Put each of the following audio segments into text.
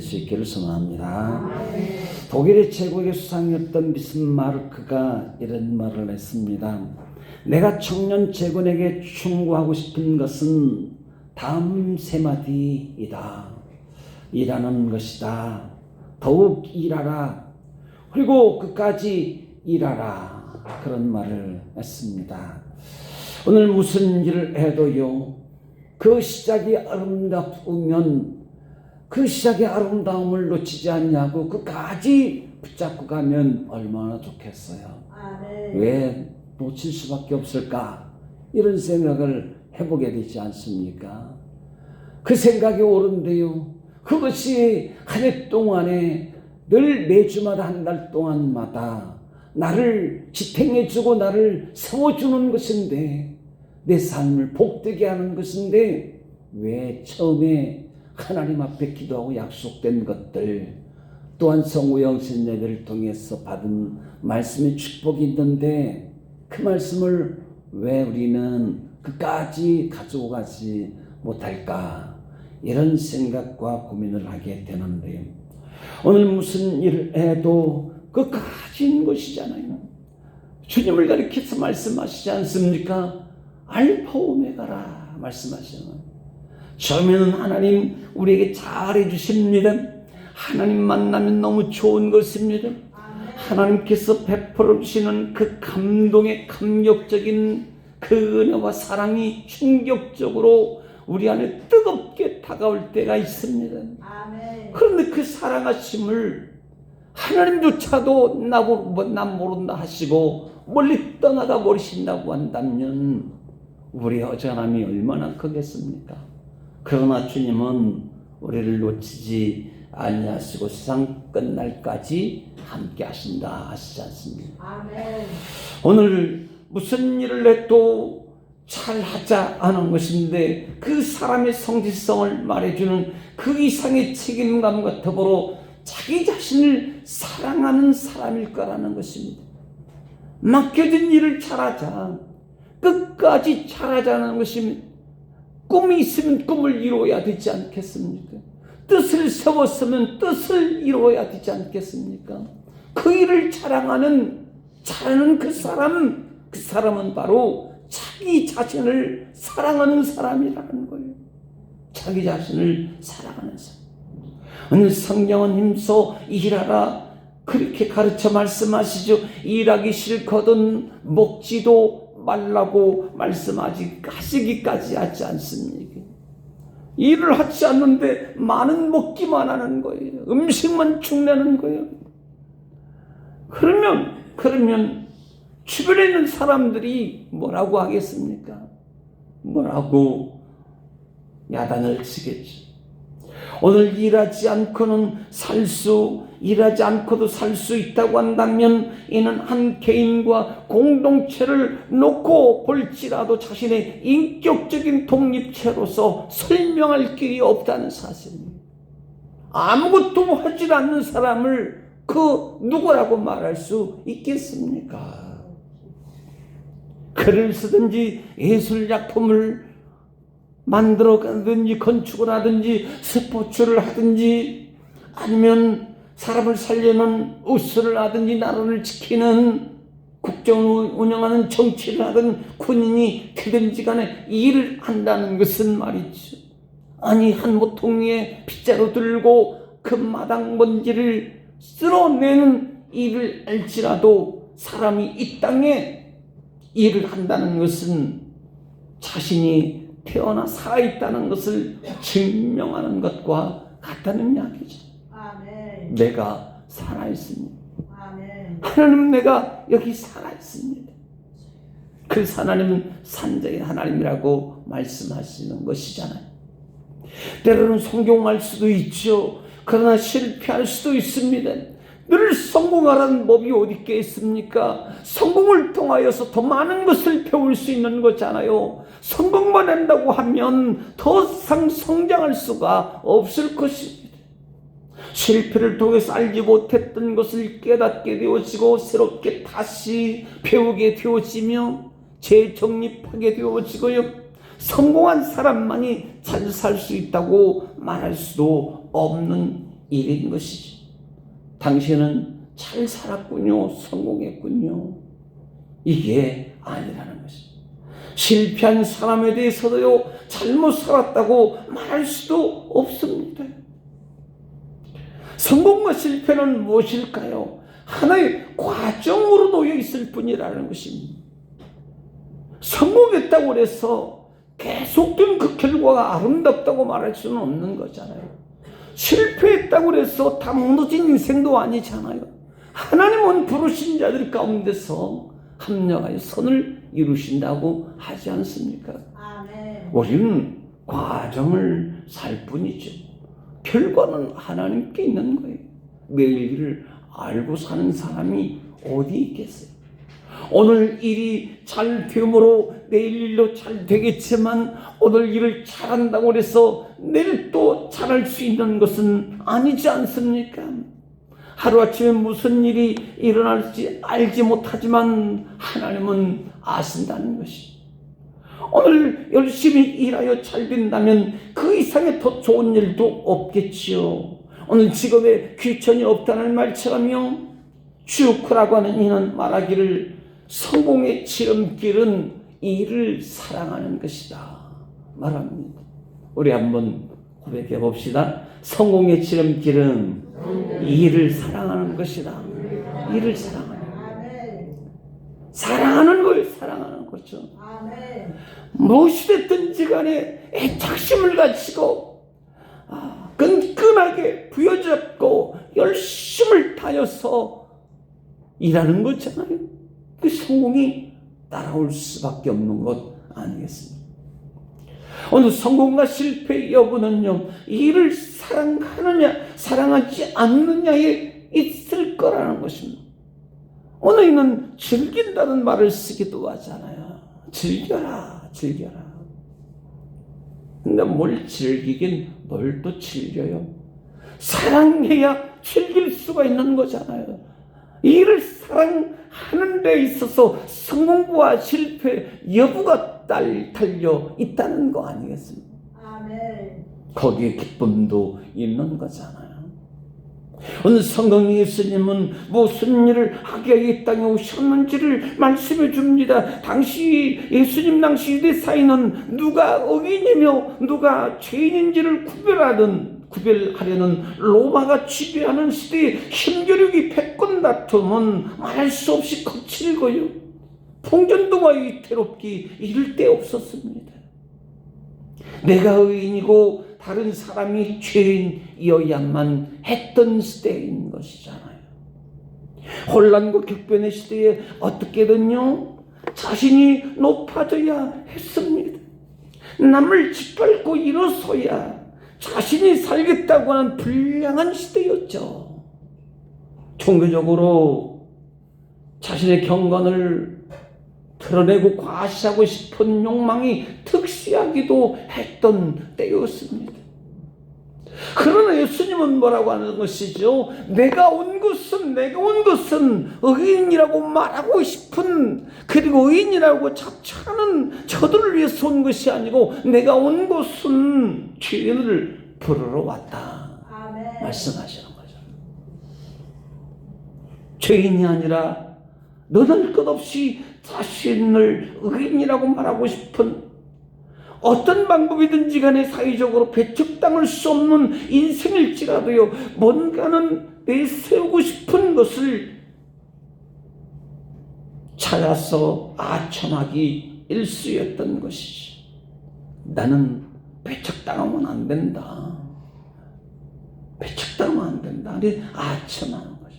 수 있기를 소원합니다. 독일의 최고의 수상이었던 비스마르크가 이런 말을 했습니다. 내가 청년 재건에게 충고하고 싶은 것은 다음 세 마디이다. 일하는 것이다. 더욱 일하라. 그리고 끝까지 일하라. 그런 말을 했습니다. 오늘 무슨 일을 해도요, 그 시작이 아름다우면 그 시작의 아름다움을 놓치지 않냐고 끝까지 붙잡고 가면 얼마나 좋겠어요. 왜 놓칠 수밖에 없을까? 이런 생각을 해보게 되지 않습니까? 그 생각이 옳은데요, 그것이 한 해 동안에 늘 매주마다 한 달 동안마다 나를 지탱해주고 나를 세워주는 것인데, 내 삶을 복되게 하는 것인데, 왜 처음에 하나님 앞에 기도하고 약속된 것들, 또한 성우영 신예배를 통해서 받은 말씀의 축복이 있는데 그 말씀을 왜 우리는 끝까지 가지고 가지 못할까? 이런 생각과 고민을 하게 되는데요, 오늘 무슨 일을 해도 끝까지인 것이잖아요. 주님을 가리켜서 말씀하시지 않습니까? 알파 오메가라 말씀하시는. 처음에는 하나님 우리에게 잘해 주십니다. 하나님 만나면 너무 좋은 것입니다. 하나님께서 베풀어 주시는 그 감동의 감격적인 그 은혜와 사랑이 충격적으로 우리 안에 뜨겁게 다가올 때가 있습니다. 그런데 그 사랑하심을 하나님조차도 난 모른다 하시고 멀리 떠나가 버리신다고 한다면 우리의 허전함이 얼마나 크겠습니까? 그러나 주님은 우리를 놓치지 아니하시고 세상 끝날까지 함께 하신다 하시지 않습니까? 아멘. 오늘 무슨 일을 해도 잘하자 하는 것인데 그 사람의 성실성을 말해주는 그 이상의 책임감과 더불어 자기 자신을 사랑하는 사람일 거라는 것입니다. 맡겨진 일을 잘하자, 끝까지 잘하자는 것입니다. 꿈이 있으면 꿈을 이루어야 되지 않겠습니까? 뜻을 세웠으면 뜻을 이루어야 되지 않겠습니까? 그 일을 잘하는 그 사람은 바로 자기 자신을 사랑하는 사람이라는 거예요. 자기 자신을 사랑하는 사람. 오늘 성경은 힘써 일하라 그렇게 가르쳐 말씀하시죠. 일하기 싫거든 먹지도 말라고 하시기까지 하지 않습니까? 일을 하지 않는데 많은 먹기만 하는 거예요. 음식만 축내는 거예요. 그러면 주변에 있는 사람들이 뭐라고 하겠습니까? 뭐라고 야단을 치겠죠. 오늘 일하지 않고도 살 수 있다고 한다면 이는 한 개인과 공동체를 놓고 볼지라도 자신의 인격적인 독립체로서 설명할 길이 없다는 사실입니다. 아무것도 하지 않는 사람을 그 누구라고 말할 수 있겠습니까? 글을 쓰든지 예술작품을 만들어가든지 건축을 하든지 스포츠를 하든지 아니면 사람을 살리는 의술을 하든지 나라를 지키는 국정을 운영하는 정치를 하든 군인이 되든지 간에 일을 한다는 것은 말이죠. 아니 한 모퉁이에 빗자루 들고 그 마당 먼지를 쓸어내는 일을 할지라도 사람이 이 땅에 일을 한다는 것은 자신이 태어나 살아있다는 것을 증명하는 것과 같다는 이야기죠. 아멘. 내가 살아있습니다. 아멘. 하나님 내가 여기 살아있습니다. 그 하나님은 산자의 하나님이라고 말씀하시는 것이잖아요. 때로는 성공할 수도 있죠. 그러나 실패할 수도 있습니다. 늘 성공하라는 법이 어디 있겠습니까? 성공을 통하여서 더 많은 것을 배울 수 있는 거잖아요. 성공만 한다고 하면 더 이상 성장할 수가 없을 것입니다. 실패를 통해서 알지 못했던 것을 깨닫게 되어지고 새롭게 다시 배우게 되어지며 재정립하게 되어지고요. 성공한 사람만이 잘 살 수 있다고 말할 수도 없는 일인 것이죠. 당신은 잘 살았군요. 성공했군요. 이게 아니라는 것이죠. 실패한 사람에 대해서도요, 잘못 살았다고 말할 수도 없습니다. 성공과 실패는 무엇일까요? 하나의 과정으로 놓여 있을 뿐이라는 것입니다. 성공했다고 해서 계속된 그 결과가 아름답다고 말할 수는 없는 거잖아요. 실패했다고 해서 다 무너진 인생도 아니잖아요. 하나님은 부르신 자들 가운데서 합력하여 선을 이루신다고 하지 않습니까? 아멘. 우리는 과정을 살 뿐이죠. 결과는 하나님께 있는 거예요. 내일을 알고 사는 사람이 어디 있겠어요? 오늘 일이 잘 되므로 내일 일도 잘 되겠지만 오늘 일을 잘한다고 해서 내일 또 잘할 수 있는 것은 아니지 않습니까? 하루아침에 무슨 일이 일어날지 알지 못하지만 하나님은 아신다는 것이. 오늘 열심히 일하여 잘 된다면 그 이상의 더 좋은 일도 없겠지요. 오늘 직업에 귀천이 없다는 말처럼요, 주크라고 하는 이는 말하기를 성공의 지름길은 일을 사랑하는 것이다 말합니다. 우리 한번 고백해 봅시다. 성공의 지름길은 일을 사랑하는 것이다. 일을 사랑하는 거예요. 사랑하는 거죠. 무엇이 됐든지 간에 애착심을 가지고 끈끈하게 부여잡고 열심을 다해서 일하는 거잖아요. 그 성공이 따라올 수밖에 없는 것 아니겠습니까? 오늘 성공과 실패 여부는요, 일을 사랑하느냐 사랑하지 않느냐에 있을 거라는 것입니다. 오늘은 즐긴다는 말을 쓰기도 하잖아요. 즐겨라. 근데 뭘 즐기긴 뭘 또 즐겨요? 사랑해야 즐길 수가 있는 거잖아요. 일을 사랑하는 데 있어서 성공과 실패 여부가 달려 있다는 거 아니겠습니까? 아멘. 거기에 기쁨도 있는 거잖아요. 오늘 성경 예수님은 무슨 일을 하기 위해 이 땅에 오셨는지를 말씀해 줍니다. 당시 예수님 당시 유대 사이는 누가 의인이며 누가 죄인인지를 구별하려는 로마가 지배하는 시대에 힘겨루기 패권 다툼은 말할 수 없이 거칠고요, 풍전도와 위태롭기 이를 데 없었습니다. 내가 의인이고 다른 사람이 죄인이어야만 했던 시대인 것이잖아요. 혼란과 격변의 시대에 어떻게든요 자신이 높아져야 했습니다. 남을 짓밟고 일어서야 자신이 살겠다고 하는 불량한 시대였죠. 종교적으로 자신의 경건을 드러내고 과시하고 싶은 욕망이 특시하기도 했던 때였습니다. 그러나 예수님은 뭐라고 하는 것이죠? 내가 온 것은 의인이라고 말하고 싶은, 그리고 의인이라고 자처하는 저들을 위해서 온 것이 아니고 내가 온 것은 죄인을 부르러 왔다. 아멘. 말씀하시는 거죠. 죄인이 아니라 너는 끝없이 자신을 의인이라고 말하고 싶은, 어떤 방법이든지 간에 사회적으로 배척당할 수 없는 인생일지라도요, 뭔가는 내세우고 싶은 것을 찾아서 아첨하기 일쑤였던 것이지. 나는 배척당하면 안 된다. 배척당하면 안 된다. 아첨하는 것이.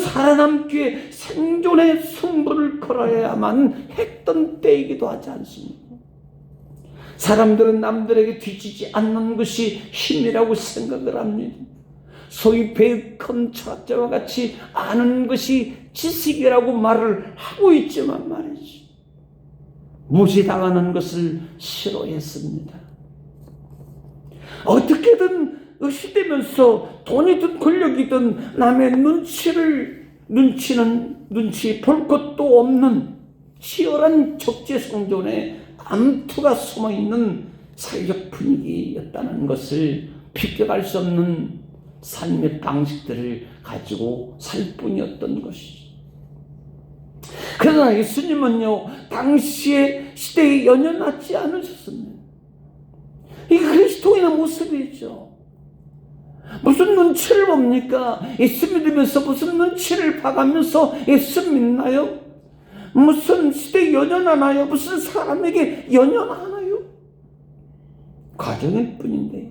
살아남기 위해 생존의 승부를 걸어야만 했던 때이기도 하지 않습니까? 사람들은 남들에게 뒤지지 않는 것이 힘이라고 생각을 합니다. 소위 배의 큰 철학자와 같이 아는 것이 지식이라고 말을 하고 있지만 말이지, 무시당하는 것을 싫어했습니다. 어떻게든 의시되면서 돈이든 권력이든 남의 눈치 볼 것도 없는 치열한 적재생존에 암투가 숨어있는 사회적 분위기였다는 것을 비껴갈 수 없는 삶의 방식들을 가지고 살 뿐이었던 것이죠. 그러나 예수님은요, 당시의 시대에 연연하지 않으셨습니다. 이게 그리스도인의 모습이죠. 무슨 눈치를 봅니까? 예수 믿으면서 무슨 눈치를 봐가면서 예수 믿나요? 무슨 시대에 연연하나요? 무슨 사람에게 연연하나요? 과정일 뿐인데요.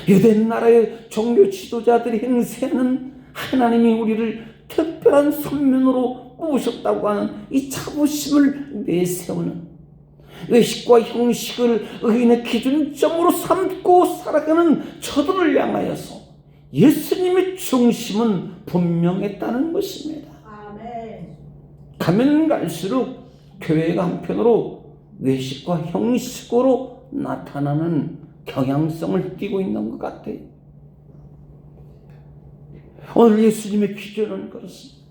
유대 나라의 종교 지도자들이 행세하는 하나님이 우리를 특별한 선면으로 뽑으셨다고 하는 이 자부심을 내세우는, 의식과 형식을 의인의 기준점으로 삼고 살아가는 저들을 향하여서 예수님의 중심은 분명했다는 것입니다. 아멘. 가면 갈수록 교회가 한편으로 외식과 형식으로 나타나는 경향성을 띠고 있는 것 같아요. 오늘 예수님의 기준은 그렇습니다.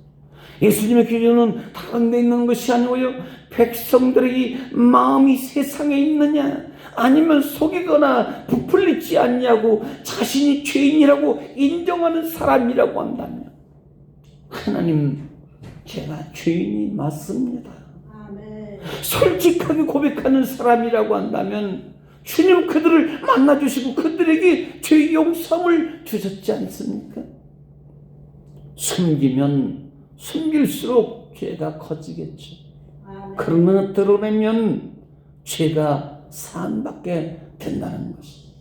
예수님의 기준은 다른 데 있는 것이 아니고요, 백성들의 마음이 세상에 있느냐, 아니면 속이거나 부풀리지 않냐고 자신이 죄인이라고 인정하는 사람이라고 한다면, 하나님, 제가 죄인이 맞습니다. 아멘. 솔직하게 고백하는 사람이라고 한다면 주님 그들을 만나주시고 그들에게 죄 용서함을 주셨지 않습니까? 숨기면 숨길수록 죄가 커지겠죠. 아멘. 그러나 드러내면 죄가 사함받게 된다는 것입니다.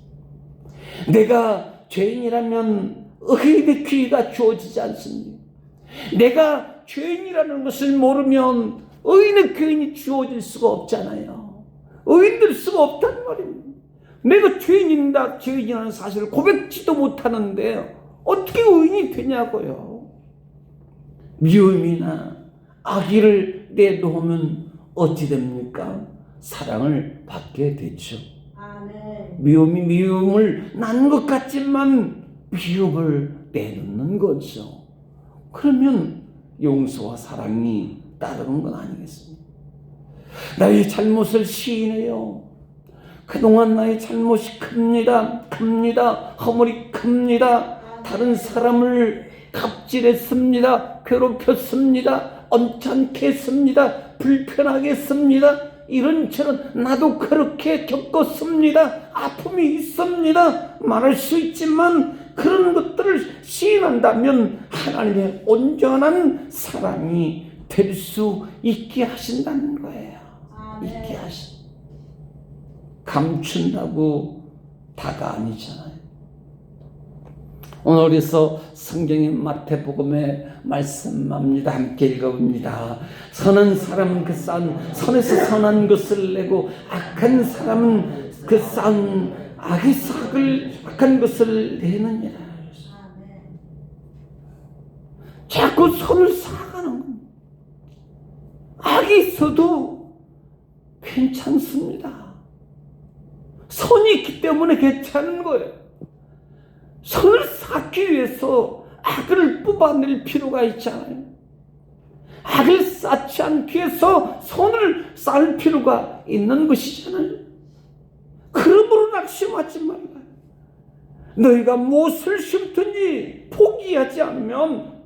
내가 죄인이라면 의인의 귀가 주어지지 않습니다. 내가 죄인이라는 것을 모르면 의인의 귀인이 주어질 수가 없잖아요. 의인될 수가 없단 말입니다. 내가 죄인이라는 사실을 고백지도 못하는데 어떻게 의인이 되냐고요. 미움이나 악의를 내놓으면 어찌 됩니까? 사랑을 받게 되죠. 아멘. 미움이 미움을 낳는 것 같지만 미움을 내놓는 거죠. 그러면 용서와 사랑이 따르는 건 아니겠습니까? 나의 잘못을 시인해요. 그동안 나의 잘못이 큽니다. 허물이 큽니다. 다른 사람을 갑질했습니다. 괴롭혔습니다. 언짢게 했습니다. 불편하게 했습니다. 이런저런 나도 그렇게 겪었습니다. 아픔이 있습니다. 말할 수 있지만 그런 것들을 시인한다면 하나님의 온전한 사랑이 될 수 있게 하신다는 거예요. 아멘. 있게 감춘다고 다가 아니잖아요. 오늘에서 성경의 마태복음에 말씀합니다. 함께 읽어봅니다. 선한 사람은 그 쌓은 선에서 선한 것을 내고 악한 사람은 그 쌓은 악에서 악한 것을 내느니라. 아멘. 자꾸 선을 쌓아가는 겁니다. 악이 있어도 괜찮습니다. 선이 있기 때문에 괜찮은 거예요. 선을 쌓기 위해서 악을 뽑아낼 필요가 있잖아요. 악을 쌓지 않기 위해서 선을 쌓을 필요가 있는 것이잖아요. 그러므로 낙심하지 말라. 너희가 무엇을 심든지 포기하지 않으면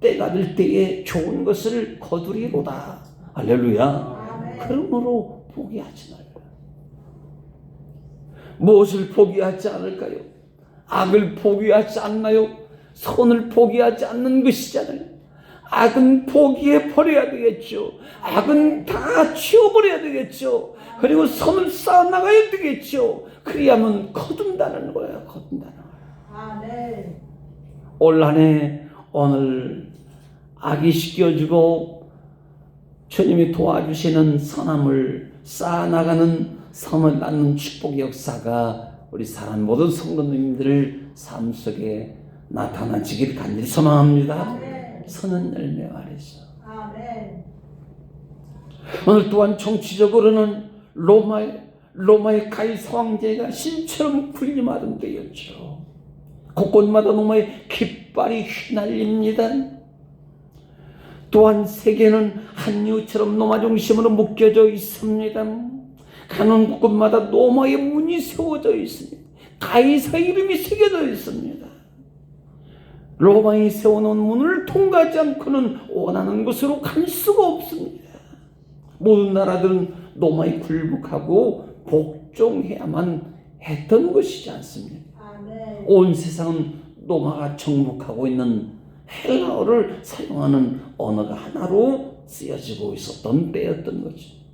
때가 될 때에 좋은 것을 거두리로다. 할렐루야. 그러므로 포기하지 말라. 무엇을 포기하지 않을까요? 악을 포기하지 않나요? 선을 포기하지 않는 것이잖아요. 악은 포기해 버려야 되겠죠. 악은 다 치워버려야 되겠죠. 그리고 선을 쌓아나가야 되겠죠. 그래야만 거둔다는 거예요. 거둔다는 거예요. 아멘. 올 한 해 오늘 악이 씻겨주고 주님이 도와주시는 선함을 쌓아나가는 선을 낳는 축복의 역사가 우리 사랑 모든 성도님들 삶 속에 나타나지길 간절히 소망합니다. 아멘. 선은 열매 말이죠. 아멘. 오늘 또한 정치적으로는 로마의 가이사 황제가 신처럼 군림하던 때였죠. 곳곳마다 로마의 깃발이 휘날립니다. 또한 세계는 한 이웃처럼 로마 중심으로 묶여져 있습니다. 가는 곳곳마다 로마의 문이 세워져 있습니다. 가이사 이름이 새겨져 있습니다. 로마에 세워놓은 문을 통과하지 않고는 원하는 곳으로 갈 수가 없습니다. 모든 나라들은 로마에 굴복하고 복종해야만 했던 것이지 않습니까? 아멘. 온 세상은 로마가 정복하고 있는 헬라어를 사용하는 언어가 하나로 쓰여지고 있었던 때였던 거죠.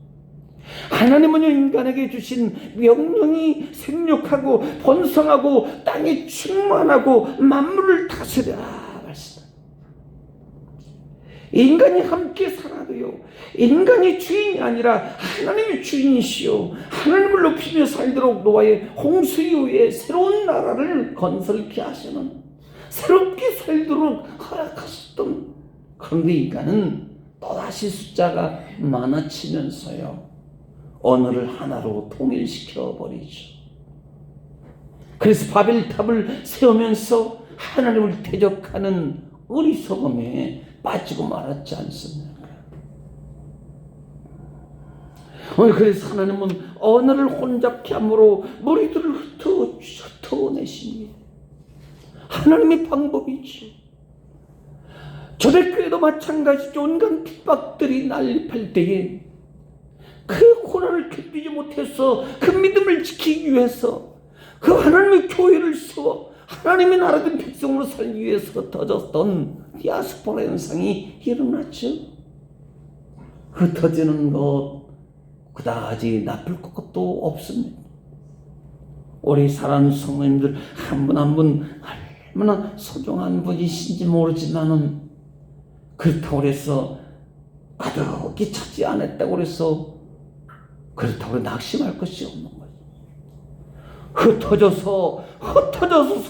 하나님은 인간에게 주신 명령이 생육하고 번성하고 땅에 충만하고 만물을 다스려라 말씀. 인간이 함께 살아도요, 인간이 주인이 아니라 하나님이 주인이시요 하나님을 높이며 살도록 노아의 홍수 이후에 새로운 나라를 건설케 하시는, 새롭게 살도록 허락하셨던, 그런데 인간은 또다시 숫자가 많아지면서요 언어를 하나로 통일시켜 버리죠. 그래서 바벨탑을 세우면서 하나님을 대적하는 어리석음에 빠지고 말았지 않습니까? 오늘 그래서 하나님은 언어를 혼잡케 함으로 머리들을 흩어내십니다. 하나님의 방법이죠. 초대교회도 마찬가지죠. 온갖 핍박들이 난립할 때에 그 고난을 견디지 못해서 그 믿음을 지키기 위해서 그 하나님의 교회를 세워 하나님의 나라된 백성으로 살기 위해서 터졌던 디아스포라 현상이 일어났죠. 흩어지는 것 그다지 나쁠 것도 없습니다. 우리 사랑하는 성도님들 한 분 한 분 얼마나 소중한 분이신지 모르지만은 그렇다고 해서 가득히 차지 않았다고 해서 그렇다고 낙심할 것이 없는 거예요. 흩어져서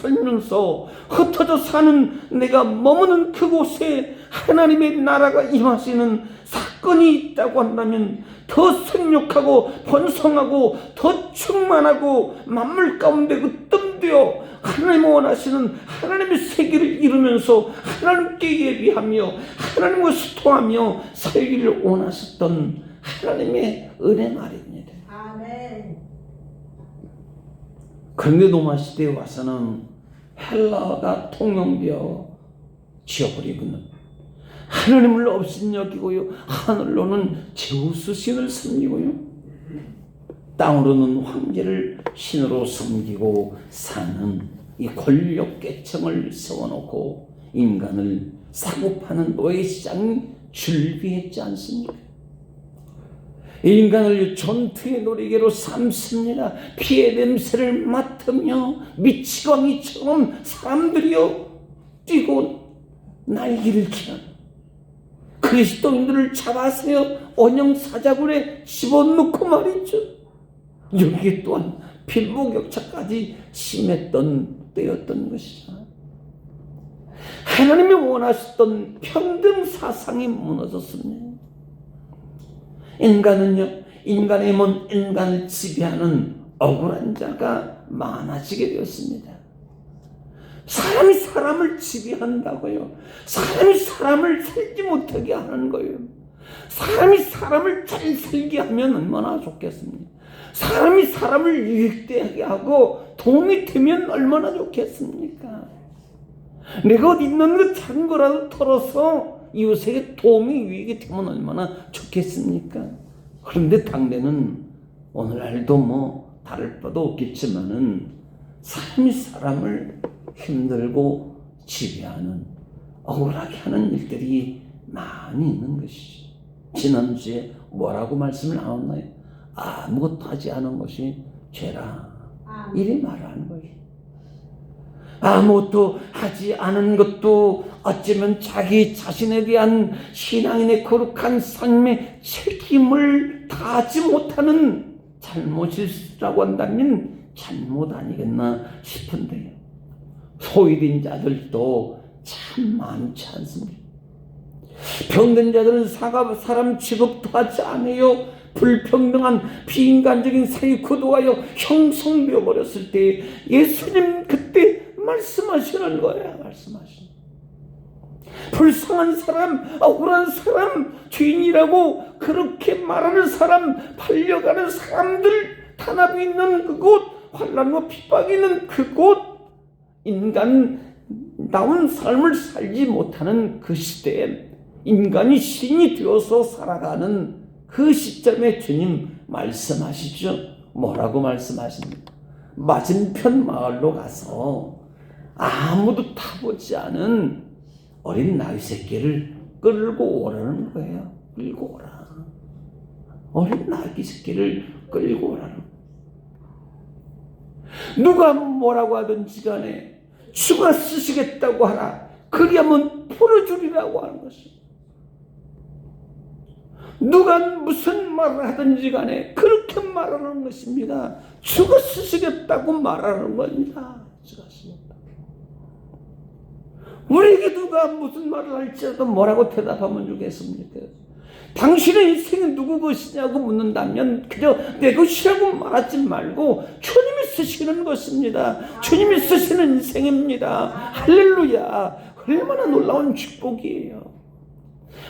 살면서 흩어져 사는 내가 머무는 그곳에 하나님의 나라가 임하시는 사건이 있다고 한다면 더 생육하고 번성하고 더 충만하고 만물 가운데 으뜸되어 하나님 원하시는 하나님의 세계를 이루면서 하나님께 예비하며 하나님과 소통하며 살기를 원하셨던 하나님의 은혜 말입니다. 아멘. 그런데 로마 시대에 와서는 헬라어가 통용되어 지어버리고는 하나님을 업신여기고요, 하늘로는 제우스 신을 섬기고요, 땅으로는 황제를 신으로 섬기고 사는 이 권력계층을 세워놓고 인간을 사고파는 노예시장이 줄비했지 않습니까? 인간을 전투의 놀이개로 삼습니다. 피의 냄새를 맡으며 미치광이처럼 사람들이여 뛰고 날개를 기한 그리스도인들을 잡아서요 원형 사자굴에 집어넣고 말이죠. 여기에 또한 빈부격차까지 심했던 때였던 것이죠. 하나님이 원하셨던 평등 사상이 무너졌습니다. 인간은요, 인간의 몸, 인간을 지배하는 억울한 자가 많아지게 되었습니다. 사람이 사람을 지배한다고요. 사람이 사람을 살지 못하게 하는 거예요. 사람이 사람을 잘 살게 하면 얼마나 좋겠습니까? 사람이 사람을 유익되게 하고 도움이 되면 얼마나 좋겠습니까? 내가 어디 있는 그 작은 거라도 털어서 이웃에게 도움이 유익이 되면 얼마나 좋겠습니까? 그런데 당대는 오늘날도 뭐 다를 바도 없겠지만은 사람이 사람을 힘들고 지배하는, 억울하게 하는 일들이 많이 있는 것이죠. 지난주에 뭐라고 말씀을 나눴나요? 아무것도 하지 않은 것이 죄라, 이리 말하는 거예요. 아무것도 하지 않은 것도 어쩌면 자기 자신에 대한 신앙인의 거룩한 삶의 책임을 다하지 못하는 잘못이라고 한다면 잘못 아니겠나 싶은데요. 소외된 자들도 참 많지 않습니다. 병든 자들은 사람 취급도 하지 않아요. 불평등한 비인간적인 사회 구도하여 형성되어 버렸을 때 예수님 그때 말씀하시는 거야. 말씀하시는 불쌍한 사람, 억울한 사람, 죄인이라고 그렇게 말하는 사람, 팔려가는 사람들, 탄압이 있는 그곳, 환난과 핍박이 있는 그곳, 인간 나온 삶을 살지 못하는 그 시대에 인간이 신이 되어서 살아가는 그 시점에 주님 말씀하시죠. 뭐라고 말씀하십니까? 맞은편 마을로 가서 아무도 타보지 않은 어린 나귀 새끼를 끌고 오라는 거예요. 끌고 오라. 어린 나귀 새끼를 끌고 오라는 거예요. 누가 뭐라고 하든지 간에 주가 쓰시겠다고 하라. 그리하면 풀어주리라고 하는 것입니다. 누가 무슨 말을 하든지 간에 그렇게 말하는 것입니다. 주가 쓰시겠다고 말하는 겁니다. 주가 쓰시겠다. 우리에게 누가 무슨 말을 할지라도 뭐라고 대답하면 좋겠습니까? 당신의 인생은 누구 것이냐고 묻는다면 그저 내 것이라고 말하지 말고 주님이 쓰시는 것입니다. 주님이 쓰시는 인생입니다. 할렐루야. 얼마나 놀라운 축복이에요.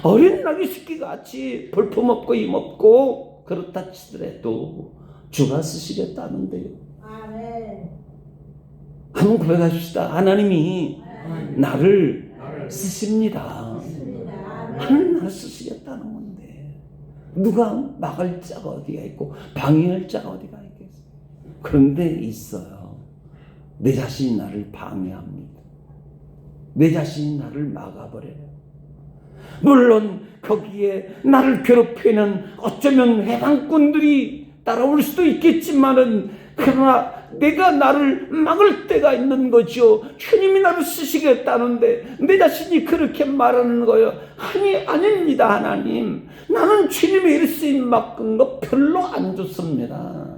어린 나귀 새끼같이 볼품없고 힘없고 그렇다 치더라도 주가 쓰시겠다는데요. 아멘. 한번 고백하십시다. 하나님이 나를 쓰십니다. 하나님 나를 쓰시겠다는 건데 누가 막을 자가 어디가 있고 방해할 자가 어디가 있겠어요. 그런데 있어요. 내 자신이 나를 방해합니다. 내 자신이 나를 막아버려요. 물론 거기에 나를 괴롭히는 어쩌면 해방꾼들이 따라올 수도 있겠지만은 그러나 내가 나를 막을 때가 있는 거죠. 주님이 나를 쓰시겠다는데 내 자신이 그렇게 말하는 거예요. 아닙니다. 하나님, 나는 주님의 일쓰임 맡은 거 별로 안 좋습니다.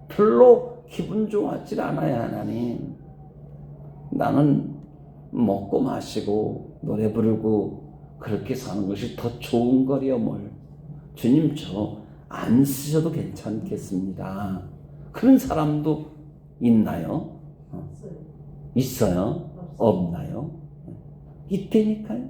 별로 기분 좋아하지 않아요. 하나님, 나는 먹고 마시고 노래 부르고 그렇게 사는 것이 더 좋은 거래요. 뭘 주님 저 안 쓰셔도 괜찮겠습니다. 그런 사람도 있나요? 있어요? 없나요? 있다니까요.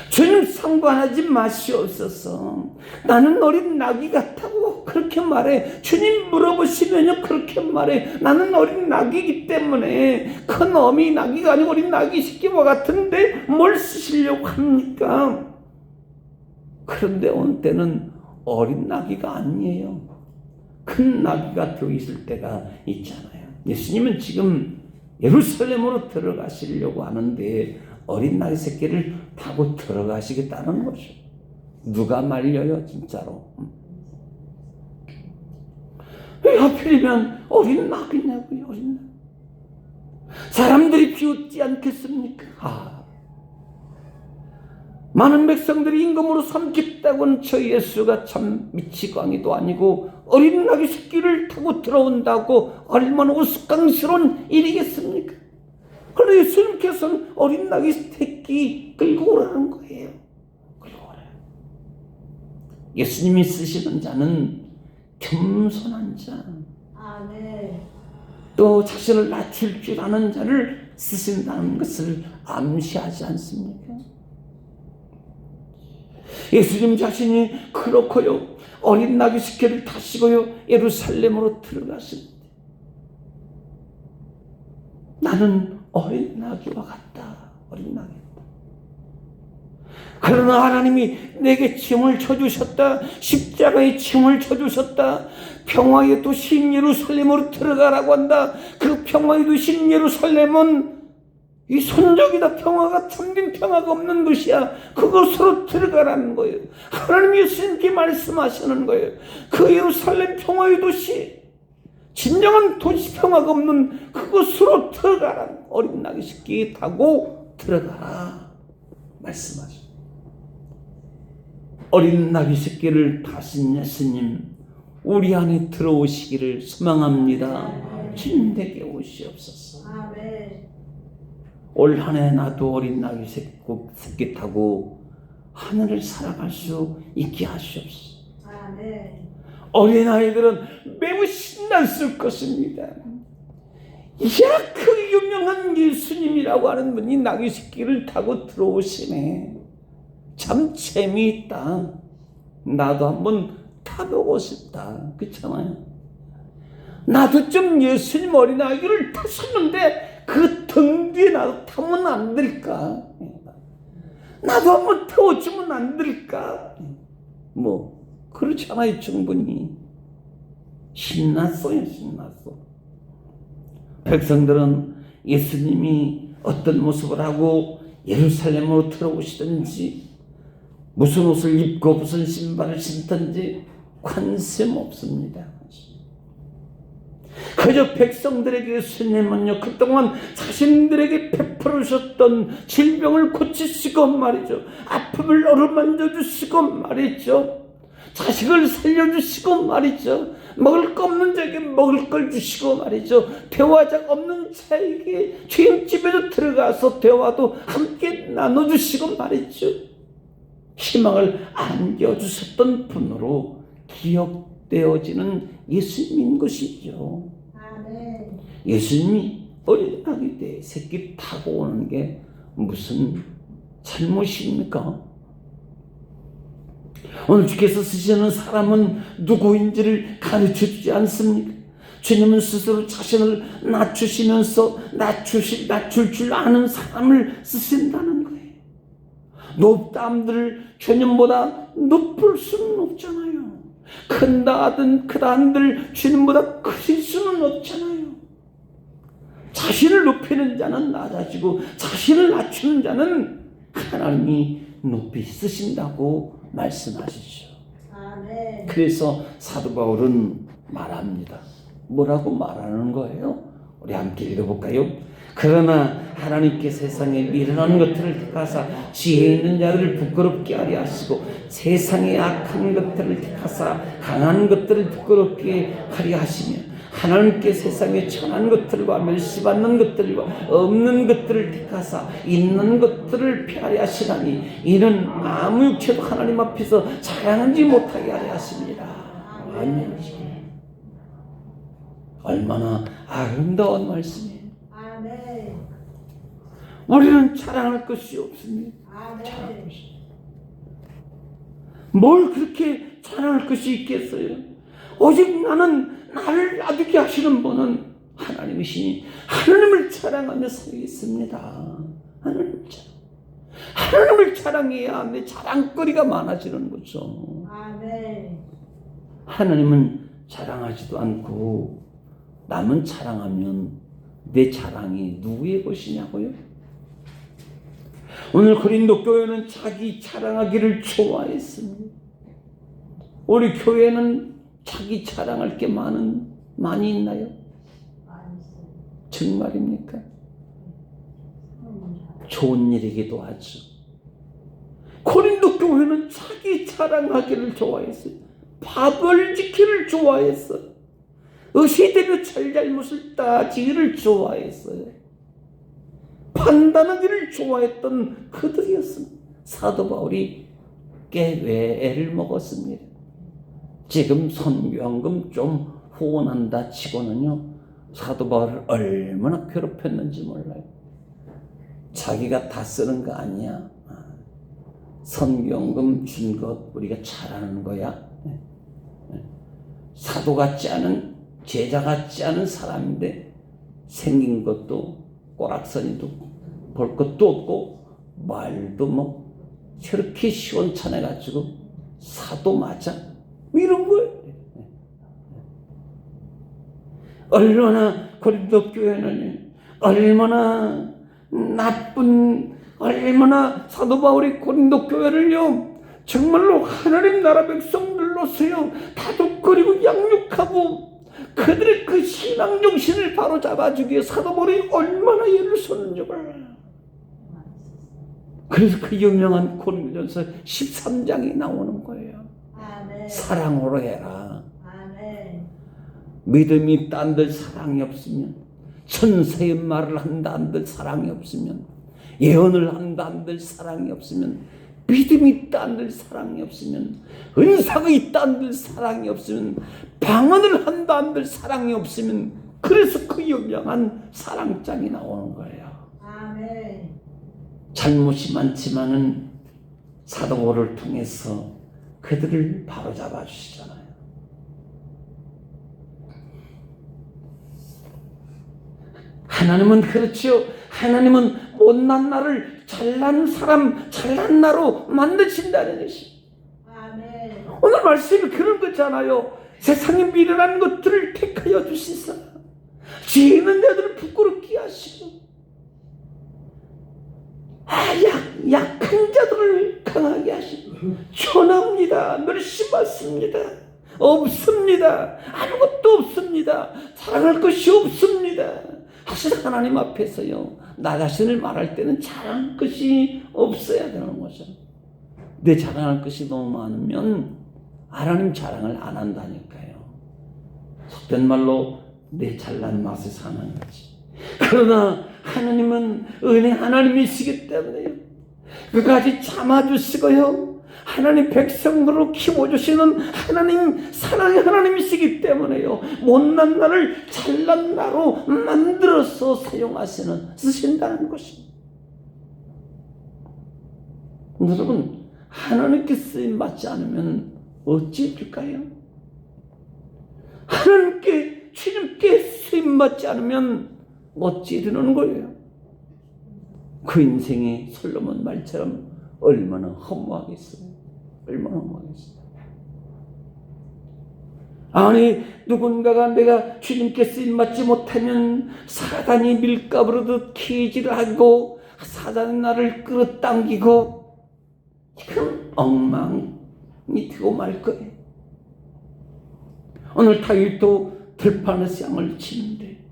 주님 상관하지 마시옵소서. 나는 어린 나귀 같다고 그렇게 말해. 주님 물어보시면요 그렇게 말해. 나는 어린 나귀이기 때문에 큰 어미 나귀가 아니고 어린 나귀 새끼와 같은데 뭘 쓰시려고 합니까? 그런데 온 때는 어린 나귀가 아니에요. 큰 나귀가 되어 있을 때가 있잖아요. 예수님은 지금 예루살렘으로 들어가시려고 하는데 어린 나귀 새끼를 타고 들어가시겠다는 거죠. 누가 말려요 진짜로. 왜 하필이면 어린 나귀냐고요. 어린 나귀. 사람들이 비웃지 않겠습니까? 많은 백성들이 임금으로 삼겠다고는 저 예수가 참 미치광이도 아니고 어린 나귀 새끼를 타고 들어온다고 얼마나 우스꽝스러운 일이겠습니까? 그런데 예수님께서는 어린 나귀 새끼 끌고 오라는 거예요. 끌고 오라. 예수님이 쓰시는 자는 겸손한 자, 아멘. 또 자신을 낮출 줄 아는 자를 쓰신다는 것을 암시하지 않습니까? 예수님 자신이 그렇고요. 어린 나귀 새끼를 타시고요. 예루살렘으로 들어가십니다. 나는 어린 나귀와 같다. 어린 나귀. 그러나 하나님이 내게 짐을 쳐주셨다. 십자가에 짐을 쳐주셨다. 평화의 도시 예루살렘으로 들어가라고 한다. 그 평화의 도시 예루살렘은 이 손적이다. 평화가 참된 평화가 없는 것이야. 그것으로 들어가라는 거예요. 하나님 예수님께 말씀하시는 거예요. 그 예루살렘 평화의 도시, 진정한 도시 평화가 없는 그것으로 들어가라. 어린 나귀 새끼 타고 들어가라 말씀하시죠. 어린 나귀 새끼를 타신 예수님 우리 안에 들어오시기를 소망합니다. 주님 댁에 오시옵소서. 아멘. 올 한 해 나도 어린 나귀 새끼 타고 하늘을 살아갈 수 있게 하시옵소서. 아멘. 어린아이들은 매우 신났을 것입니다. 이야, 그 유명한 예수님이라고 하는 분이 나귀 새끼를 타고 들어오시네. 참 재미있다. 나도 한번 타보고 싶다. 그렇잖아요. 나도 좀 예수님 어린아이를 탔었는데 그 등 뒤에 나도 나도 타면 안 될까? 나도 한번 태워주면 안 될까? 뭐 그렇잖아요. 충분히 신났어요. 신났어. 백성들은 예수님이 어떤 모습을 하고 예루살렘으로 들어오시든지 무슨 옷을 입고 무슨 신발을 신든지 관심 없습니다. 그저 백성들에게 예수님은요, 그동안 자신들에게 베풀으셨던 질병을 고치시고 말이죠, 아픔을 어루만져 주시고 말이죠, 자식을 살려주시고 말이죠, 먹을 거 없는 자에게 먹을 걸 주시고 말이죠, 대화자 없는 자에게 주인집에도 들어가서 대화도 함께 나눠주시고 말이죠, 희망을 안겨주셨던 분으로 기억되어지는 예수님인 것이죠. 아멘. 예수님이 어린아기 때 새끼 타고 오는 게 무슨 잘못입니까? 오늘 주께서 쓰시는 사람은 누구인지를 가르쳐주지 않습니까? 주님은 스스로 자신을 낮추시면서 낮출 줄 아는 사람을 쓰신다는 거예요. 높다함들 주님보다 높을 수는 없잖아요. 큰다하든 크다한들 주님보다 크실 수는 없잖아요. 자신을 높이는 자는 낮아지고 자신을 낮추는 자는 하나님이 높이 쓰신다고 말씀하시죠. 아멘. 그래서 사도 바울은 말합니다. 뭐라고 말하는 거예요? 우리 함께 읽어볼까요? 그러나 하나님께 세상에 미련한 것들을 택하사 지혜 있는 자를 부끄럽게 하려 하시고 세상에 악한 것들을 택하사 강한 것들을 부끄럽게 하려 하시며 하나님께 세상에 천한 것들과 멸시받는 것들과 없는 것들을 택하사 있는 것들을 피하려 하시나니 이는 아무 육체도 하나님 앞에서 자랑하지 못하게 하려 하십니다. 아멘. 얼마나 아름다운 말씀이에요. 아멘. 우리는 자랑할 것이 없습니다. 아멘. 뭘 그렇게 자랑할 것이 있겠어요? 오직 나는 나를 놔두게 하시는 분은 하나님이시니 하나님을 자랑하며 살겠습니다. 하나님을 자랑해야 내 자랑거리가 많아지는 거죠. 아멘. 하나님은 자랑하지도 않고 남은 자랑하면 내 자랑이 누구의 것이냐고요? 오늘 고린도 교회는 자기 자랑하기를 좋아했습니다. 우리 교회는 자기 자랑할 게 많이 있나요? 정말입니까? 좋은 일이기도 하죠. 고린도 교회는 자기 자랑하기를 좋아했어요. 밥을 지키를 좋아했어요. 의시되며 잘잘못을 따지기를 좋아했어요. 판단하기를 좋아했던 그들이었습니다. 사도 바울이 꽤 애를 먹었습니다. 지금 선교헌금 좀 후원한다 치고는요, 사도 바울을 얼마나 괴롭혔는지 몰라요. 자기가 다 쓰는 거 아니야. 선교헌금 준 것 우리가 잘하는 거야. 사도 같지 않은, 제자 같지 않은 사람인데 생긴 것도 꼬락서니도 볼 것도 없고 말도 뭐 저렇게 시원찮아가지고 사도 맞아? 이런 거예요. 얼마나 고린도 교회는 얼마나 나쁜, 얼마나 사도 바울이 고린도 교회를요 정말로 하나님 나라 백성들로서요 다독거리고 양육하고 그들의 그 신앙 정신을 바로 잡아주기 위해 사도 바울이 얼마나 애를 썼는지 몰라요. 그래서 그 유명한 고린도전서 13장이 나오는 거예요. 아멘. 사랑으로 해라. 아멘. 믿음이 있다 한들 사랑이 없으면, 천사의 말을 한다 한들 사랑이 없으면, 예언을 한다 한들 사랑이 없으면, 믿음이 있다 한들 사랑이 없으면, 은사가 있다 한들 사랑이 없으면, 방언을 한다 한들 사랑이 없으면, 그래서 그 유명한 사랑장이 나오는 거예요. 아멘. 잘못이 많지만은 사도 바울을 통해서 그들을 바로잡아 주시잖아요. 하나님은 그렇죠. 하나님은 못난 나를 잘난 사람, 잘난 나로 만드신다는 것이. 아멘. 오늘 말씀이 그런 거잖아요. 세상에 미련한 것들을 택하여 주시사 지혜 있는 자들을 부끄럽게 하시고 약한 자들을 강하게 하시고 천합니다. 멸시받습니다. 없습니다. 아무것도 없습니다. 사랑할 것이 없습니다. 사실 하나님 앞에서요, 나 자신을 말할 때는 자랑할 것이 없어야 되는 거죠. 내 자랑할 것이 너무 많으면 하나님 자랑을 안 한다니까요. 속된 말로 내 잘난 맛에 사는 거지. 그러나 하나님은 은혜 하나님이시기 때문에요, 그까지 참아주시고요, 하나님 백성으로 키워주시는 하나님, 사랑의 하나님이시기 때문에요, 못난 나를 잘난 나로 만들어서 쓰신다는 것입니다. 여러분, 하나님께 쓰임 받지 않으면 어찌 될까요? 하나님께, 주님께 쓰임 받지 않으면 어찌 되는 거예요? 그 인생이 솔로몬 말처럼 얼마나 허무하겠어요. 얼마나 허무하겠어요. 아니, 누군가가 내가 주님께 쓰임받지 못하면 사단이 밀가부르듯 키지를 하고 사단이 나를 끌어당기고 이건 엉망이 되고 말 거예요. 오늘 다윗도 들판에서 양을 치는데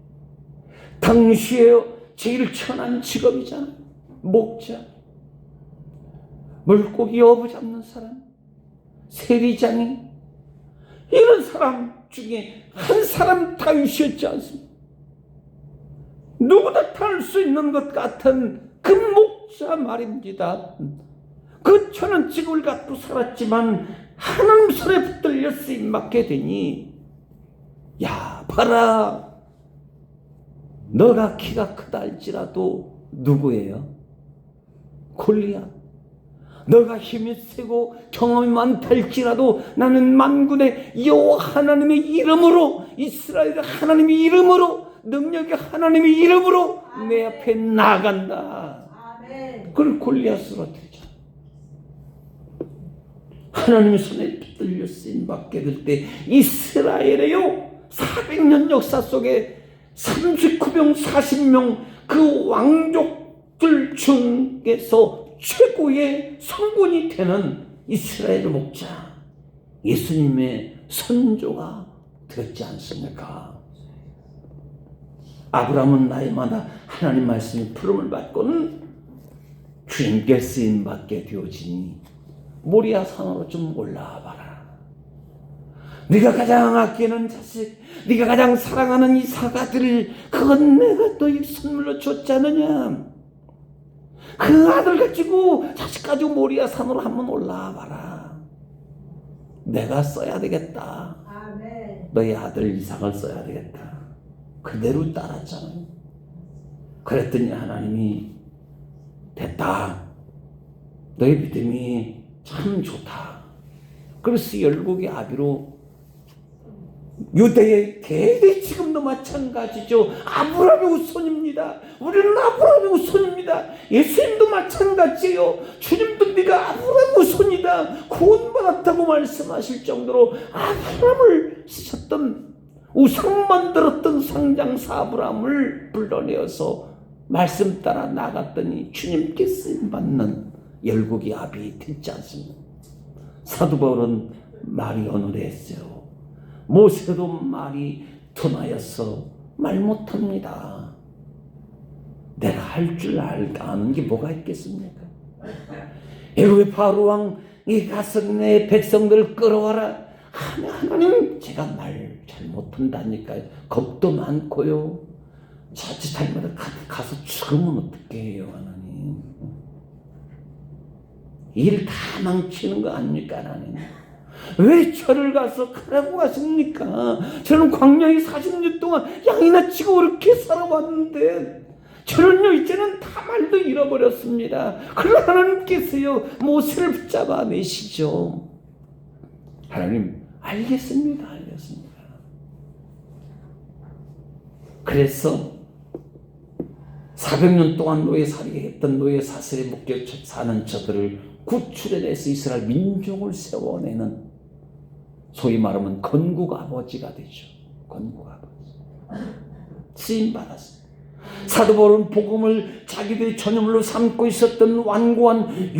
당시에 제일 천한 직업이잖아요. 목자, 물고기 어부 잡는 사람, 세리장이, 이런 사람 중에 한 사람 다윗이었지 않습니까? 누구나 다 할 수 있는 것 같은 그 목자 말입니다. 그 천한 직업을 갖고 살았지만 하나님 손에 붙들려 쓰임 받게 되니, 야, 봐라, 너가 키가 크다 할지라도 누구예요? 골리앗. 너가 힘이 세고 경험이 많다 할지라도 나는 만군의 여호와 하나님의 이름으로, 이스라엘의 하나님의 이름으로, 능력의 하나님의 이름으로 내 앞에 나간다. 아멘. 그걸 골리앗으로 들죠. 하나님의 손에 붙들려 쓰임 받게 될 때 이스라엘에요, 400년 역사 속에 39명 40명 그 왕족들 중에서 최고의 성군이 되는 이스라엘 목자 예수님의 선조가 되었지 않습니까? 아브라함은 나이마다 하나님 말씀의 부름을 받고는 주님께 쓰임 받게 되어지니 모리아 산으로 좀 올라와 봐라. 네가 가장 아끼는 자식, 네가 가장 사랑하는 이 사가들을, 그건 내가 너에게 선물로 줬지 않느냐? 그 아들 가지고, 자식 가지고 모리아 산으로 한번 올라와 봐라. 내가 써야 되겠다. 아멘. 너희 아들 이삭을 써야 되겠다. 그대로 따랐잖아요. 그랬더니 하나님이 됐다. 너희 믿음이 참 좋다. 그래서 열국의 아비로 유대의 대대 지금도 마찬가지죠. 아브라함의 후손입니다. 우리는 아브라함의 후손입니다. 예수님도 마찬가지예요. 주님도 네가 아브라함의 후손이다, 구원받았다고 말씀하실 정도로 아브라함을 쓰셨던, 우상 만들었던 상장사 아브라함을 불러내어서 말씀 따라 나갔더니 주님께 쓰임받는 열국의 아비 되지 않습니까? 사도 바울은 말이 어눌했어요. 모세도 말이 둔하여서 말 못합니다. 내가 할 줄 아는 게 뭐가 있겠습니까? 애굽의 바로 왕이 가서 내 백성들을 끌어와라. 하나님, 제가 말 잘 못한다니까요. 겁도 많고요. 자칫하면 가서 죽으면 어떻게 해요, 하나님? 일 다 망치는 거 아닙니까, 하나님? 왜 저를 가서 가라고 하십니까? 저는 광야에 40년 동안 양이나 치고 그렇게 살아왔는데 저는요 이제는 다 말도 잃어버렸습니다. 그러나 하나님께서요 모세를 붙잡아 내시죠. 하나님, 알겠습니다. 그래서 400년 동안 노예살이 했던 노예 사슬에 묶여 사는 저들을 구출해내서 이스라엘 민족을 세워내는, 소위 말하면 건국 아버지가 되죠. 건국 아버지. 쓰임 받았어요. 사도 바울은 복음을 자기들의 전유물로 삼고 있었던 완고한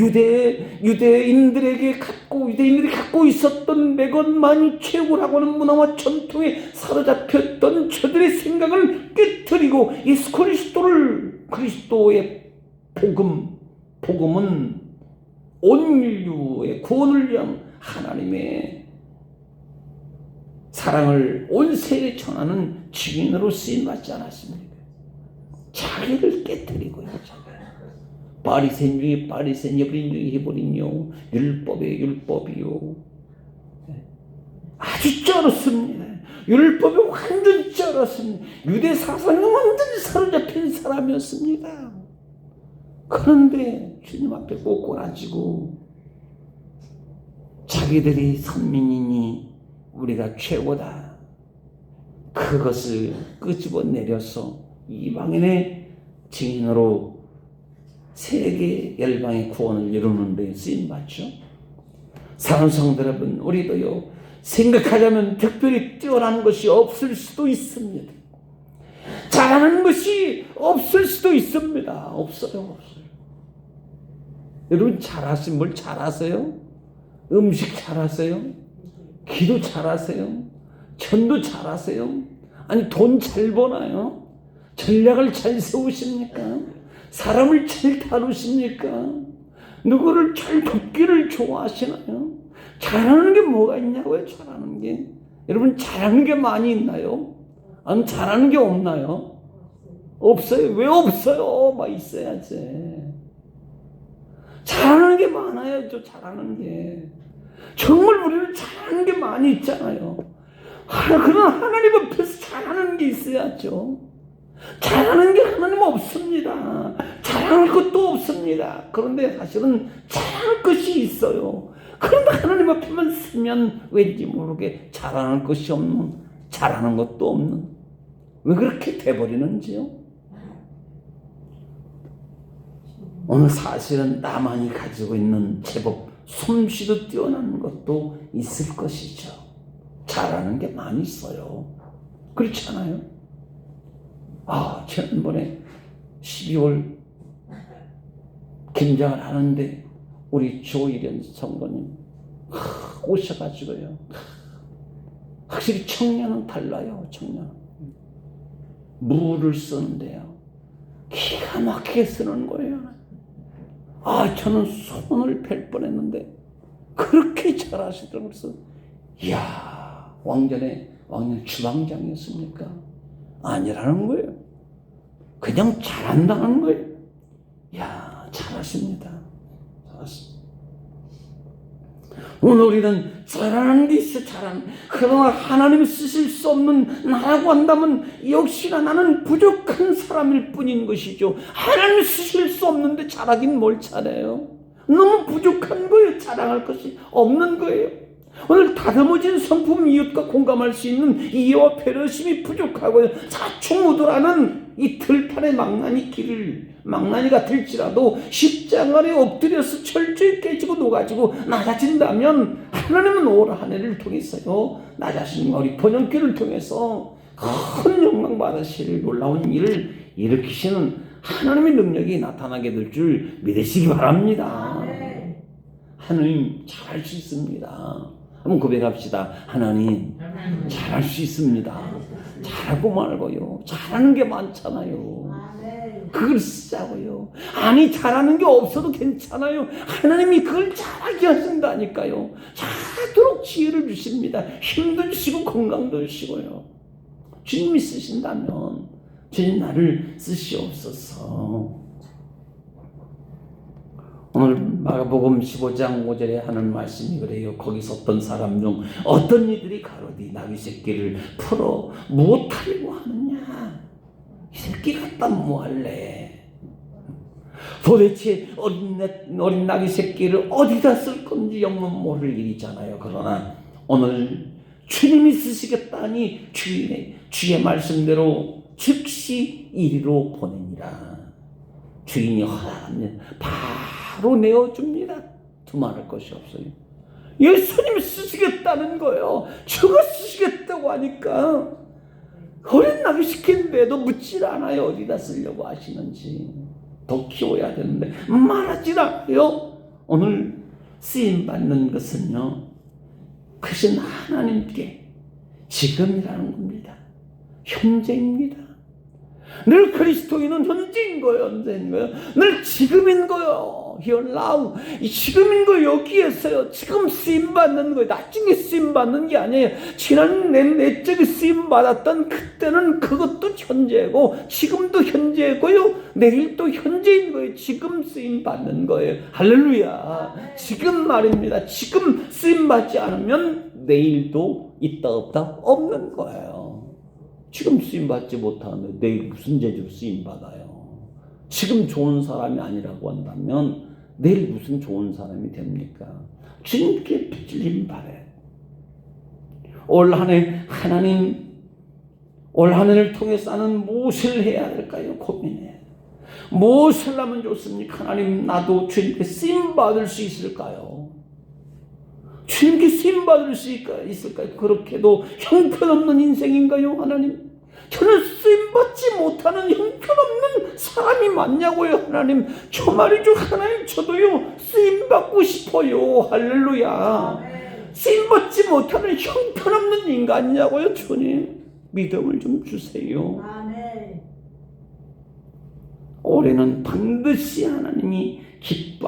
유대인들이 갖고 있었던 매건만이 최고라고 하는 문화와 전통에 사로잡혔던 저들의 생각을 깨뜨리고 예수 그리스도의 복음은 온 인류의 구원을 위한 하나님의 사랑을 온 세계에 전하는 증인으로 쓰임받지 않았습니까? 자기를 깨뜨리고요. 바리새인 중에 바리새인, 히브리인 중에 히브리인요, 율법의 율법이요. 아주 쩔었습니다. 율법이 완전 쩔었습니다. 유대 사상에 완전히 사로잡힌 사람이었습니다. 그런데 주님 앞에 꼬꾸라지고 자기들이 선민이니 우리가 최고다, 그것을 끄집어내려서 이방인의 증인으로 세계 열방의 구원을 이루는 데 쓰임받죠. 사랑하는 성도 여러분, 우리도요, 생각하자면 특별히 뛰어난 것이 없을 수도 있습니다. 잘하는 것이 없을 수도 있습니다. 없어요. 여러분 잘하시면 뭘 잘하세요? 음식 잘하세요? 기도 잘하세요? 전도 잘하세요? 아니 돈 잘 버나요? 전략을 잘 세우십니까? 사람을 잘 다루십니까? 누구를 잘 돕기를 좋아하시나요? 잘하는 게 뭐가 있냐고요? 잘하는 게. 여러분 잘하는 게 많이 있나요? 아니 잘하는 게 없나요? 없어요. 왜 없어요? 막 있어야지. 잘하는 게 많아야죠. 잘하는 게. 정말 우리는 잘하는 게 많이 있잖아요. 그런 하나님 앞에서 잘하는 게 있어야죠. 잘하는 게 하나님 없습니다. 잘하는 것도 없습니다. 그런데 사실은 잘할 것이 있어요. 그런데 하나님 앞에만 쓰면 왠지 모르게 잘하는 것이 없는, 잘하는 것도 없는, 왜 그렇게 돼버리는지요? 오늘 사실은 나만이 가지고 있는 제법 솜씨도 뛰어난 것도 있을 것이죠. 잘하는 게 많이 있어요. 그렇지 않아요? 지난번에 12월 김장을 하는데 우리 조일현 성도님 오셔가지고요. 확실히 청년은 달라요. 청년. 무를 쓰는데요. 기가 막히게 쓰는 거예요. 저는 손을 뺄 뻔했는데 그렇게 잘하시더라고요. 그래서 이야, 왕년 주방장이었습니까? 아니라는 거예요. 그냥 잘한다는 거예요. 이야, 잘하십니다. 잘하십니다. 오늘 우리는 잘하는 게 있어, 잘하는. 그러나 하나님이 쓰실 수 없는 나라고 한다면 역시나 나는 부족한 사람일 뿐인 것이죠. 하나님이 쓰실 수 없는데 잘하긴 뭘 잘해요? 너무 부족한 거예요. 자랑할 것이 없는 거예요. 오늘 다듬어진 성품 이웃과 공감할 수 있는 이해와 배려심이 부족하고요. 자충우돌하는 이 들판의 망나니가 될지라도 십자가에 엎드려서 철저히 깨지고 녹아지고 낮아진다면 하나님은 올 한 해를 통해서요, 나 자신과 우리 번영교를 통해서 큰 영광 받으실 놀라운 일을 일으키시는 하나님의 능력이 나타나게 될 줄 믿으시기 바랍니다. 하나님 잘할 수 있습니다. 한번 고백합시다. 하나님 잘할 수 있습니다. 잘하고 말고요. 잘하는 게 많잖아요. 그걸 쓰자고요. 아니 잘하는 게 없어도 괜찮아요. 하나님이 그걸 잘하게 하신다니까요. 잘하도록 지혜를 주십니다. 힘도 주시고 건강도 주시고요. 주님이 쓰신다면 주님 나를 쓰시옵소서. 오늘 마가복음 15장 5절에 하는 말씀이 그래요. 거기서 어떤 사람 중 어떤 이들이 가로되 나귀 새끼를 풀어 무엇하려고 하느냐? 이 새끼 갖다 뭐할래? 도대체 어린 나귀 새끼를 어디다 쓸 건지 영문 모를 일이잖아요. 그러나 오늘 주님이 쓰시겠다니 주의 말씀대로 즉시 이리로 보내니라. 주인이 허락하면 바로 내어줍니다. 두말할 것이 없어요. 예수님이 쓰시겠다는 거예요. 주가 쓰시겠다고 하니까 어린 나귀 시키는데도 묻질 않아요. 어디다 쓰려고 하시는지. 더 키워야 되는데 말하질 않아요. 오늘 쓰임받는 것은요, 크신 하나님께 지금이라는 겁니다. 현재입니다. 늘 그리스도인은 현재인 거예요. 언제인 거예요? 늘 지금인 거예요. Here now. 지금인 거예요. 여기에서요. 지금 쓰임받는 거예요. 나중에 쓰임받는 게 아니에요. 지난 내적에 쓰임받았던 그때는 그것도 현재고 지금도 현재고요. 내일도 현재인 거예요. 지금 쓰임받는 거예요. 할렐루야. 지금 말입니다. 지금 쓰임받지 않으면 내일도 있다 없다 없는 거예요. 지금 쓰임받지 못하는데 내일 무슨 재주로 쓰임받아요? 지금 좋은 사람이 아니라고 한다면 내일 무슨 좋은 사람이 됩니까? 주님께 빚을 힘 바래. 올 한 해 하나님, 올 한 해를 통해서 나는 무엇을 해야 될까요? 고민해. 무엇을 하면 좋습니까? 하나님, 나도 주님께 쓰임받을 수 있을까요? 주님께 쓰임받을 수 있을까요? 그렇게도 형편없는 인생인가요? 하나님, 저는 쓰임받지 못하는 형편없는 사람이 맞냐고요? 하나님, 저 말이죠. 하나님, 저도요 쓰임받고 싶어요. 할렐루야. 쓰임받지 못하는 형편없는 인간이냐고요? 주님, 믿음을 좀 주세요. 아멘. 올해는 반드시 하나님이 기뻐